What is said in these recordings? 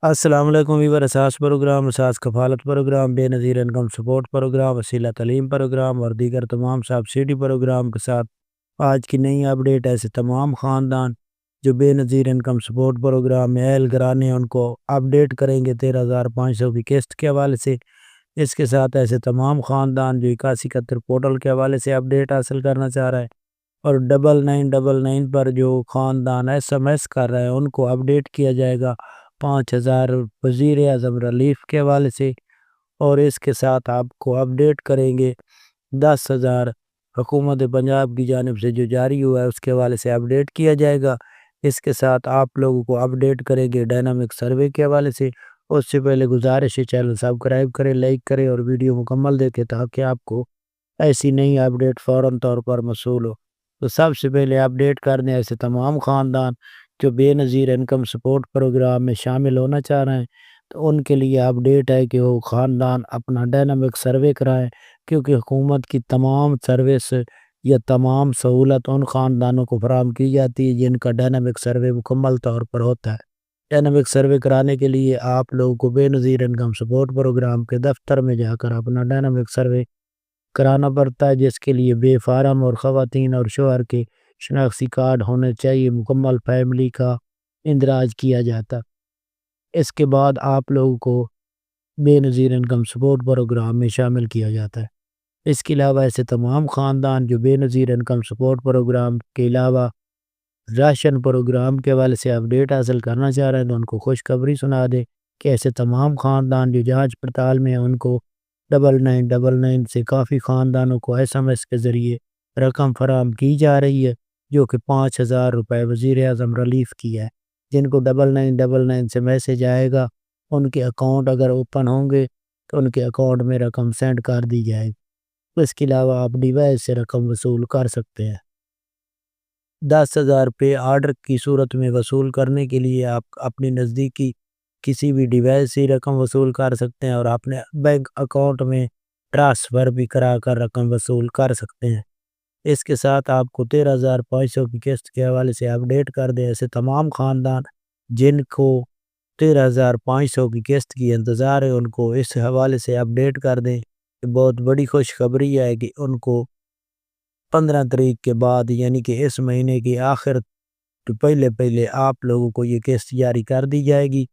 السلام علیکم ویور، اساس پروگرام، اساس کفالت پروگرام، بے نظیر انکم سپورٹ پروگرام، وسیلہ تعلیم پروگرام اور دیگر تمام سبسڈی پروگرام کے ساتھ آج کی نئی اپڈیٹ ایسے تمام خاندان جو بے نظیر انکم سپورٹ پروگرام میں اہل گرانے ہیں ان کو اپڈیٹ کریں گے 13,500 کی قسط کے حوالے سے۔ اس کے ساتھ ایسے تمام خاندان جو 8171 پورٹل کے حوالے سے اپڈیٹ حاصل کرنا چاہ رہے ہیں اور 9999 پر جو خاندان SMS کر رہے ہیں ان کو اپڈیٹ کیا جائے گا 5,000 وزیر اعظم ریلیف کے حوالے سے، اور اس کے ساتھ آپ کو اپڈیٹ کریں گے 10,000 حکومت پنجاب کی جانب سے جو جاری ہوا ہے اس کے حوالے سے اپڈیٹ کیا جائے گا۔ اس کے ساتھ آپ لوگوں کو اپڈیٹ کریں گے ڈائنامک سروے کے حوالے سے۔ اس سے پہلے گزارش ہے چینل سبسکرائب کریں، لائک کریں اور ویڈیو مکمل دیکھیں تاکہ آپ کو ایسی نئی اپڈیٹ فوراً طور پر موصول ہو۔ تو سب سے پہلے اپڈیٹ کرنے ایسے تمام خاندان جو بے نظیر انکم سپورٹ پروگرام میں شامل ہونا چاہ رہے ہیں تو ان کے لیے اپڈیٹ ہے کہ وہ خاندان اپنا ڈائنامک سروے کرائیں، کیونکہ حکومت کی تمام سروس یا تمام سہولت ان خاندانوں کو فراہم کی جاتی ہے جن کا ڈائنامک سروے مکمل طور پر ہوتا ہے۔ ڈائنامک سروے کرانے کے لیے آپ لوگوں کو بے نظیر انکم سپورٹ پروگرام کے دفتر میں جا کر اپنا ڈائنامک سروے کرانا پڑتا ہے، جس کے لیے بے فارم اور خواتین اور شوہر کے شناختی کارڈ ہونے چاہیے، مکمل فیملی کا اندراج کیا جاتا۔ اس کے بعد آپ لوگوں کو بے نظیر انکم سپورٹ پروگرام میں شامل کیا جاتا ہے۔ اس کے علاوہ ایسے تمام خاندان جو بے نظیر انکم سپورٹ پروگرام کے علاوہ راشن پروگرام کے حوالے سے اپڈیٹ حاصل کرنا چاہ رہے ہیں تو ان کو خوشخبری سنا دے کہ ایسے تمام خاندان جو جانچ پڑتال میں ہیں ان کو 9999 سے کافی خاندانوں کو SMS کے ذریعے رقم فراہم کی جا رہی ہے، جو کہ 5,000 روپے وزیر اعظم ریلیف کی ہے۔ جن کو 9999 سے میسج آئے گا ان کے اکاؤنٹ اگر اوپن ہوں گے تو ان کے اکاؤنٹ میں رقم سینڈ کر دی جائے گی۔ اس کے علاوہ آپ ڈیوائس سے رقم وصول کر سکتے ہیں۔ 10,000 روپے آرڈر کی صورت میں وصول کرنے کے لیے آپ اپنی نزدیکی کسی بھی ڈیوائس سے رقم وصول کر سکتے ہیں اور اپنے بینک اکاؤنٹ میں ٹرانسفر بھی کرا کر رقم وصول کر سکتے ہیں۔ اس کے ساتھ آپ کو 13,500 کی قسط کے حوالے سے اپڈیٹ کر دیں ایسے تمام خاندان جن کو 13,500 کی قسط کی انتظار ہے ان کو اس حوالے سے اپڈیٹ کر دیں۔ بہت بڑی خوشخبری ہے کہ ان کو 15 تاریخ کے بعد یعنی کہ اس مہینے کی آخر تو پہلے آپ لوگوں کو یہ قسط جاری کر دی جائے گی،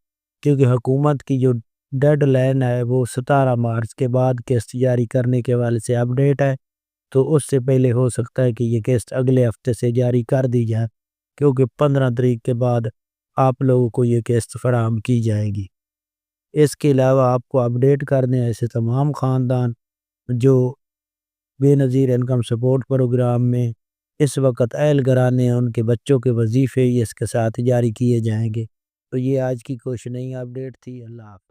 کیونکہ حکومت کی جو ڈیڈ لائن ہے وہ 17 مارچ کے بعد قسط جاری کرنے کے حوالے سے اپڈیٹ ہے، تو اس سے پہلے ہو سکتا ہے کہ یہ قسط اگلے ہفتے سے جاری کر دی جائے، کیونکہ 15 تاریخ کے بعد آپ لوگوں کو یہ قسط فراہم کی جائے گی۔ اس کے علاوہ آپ کو اپڈیٹ کرنے ایسے تمام خاندان جو بے نظیر انکم سپورٹ پروگرام میں اس وقت اہل گرانے ہیں ان کے بچوں کے وظیفے اس کے ساتھ جاری کیے جائیں گے۔ تو یہ آج کی کچھ نئی اپڈیٹ تھی۔ اللہ حافظ۔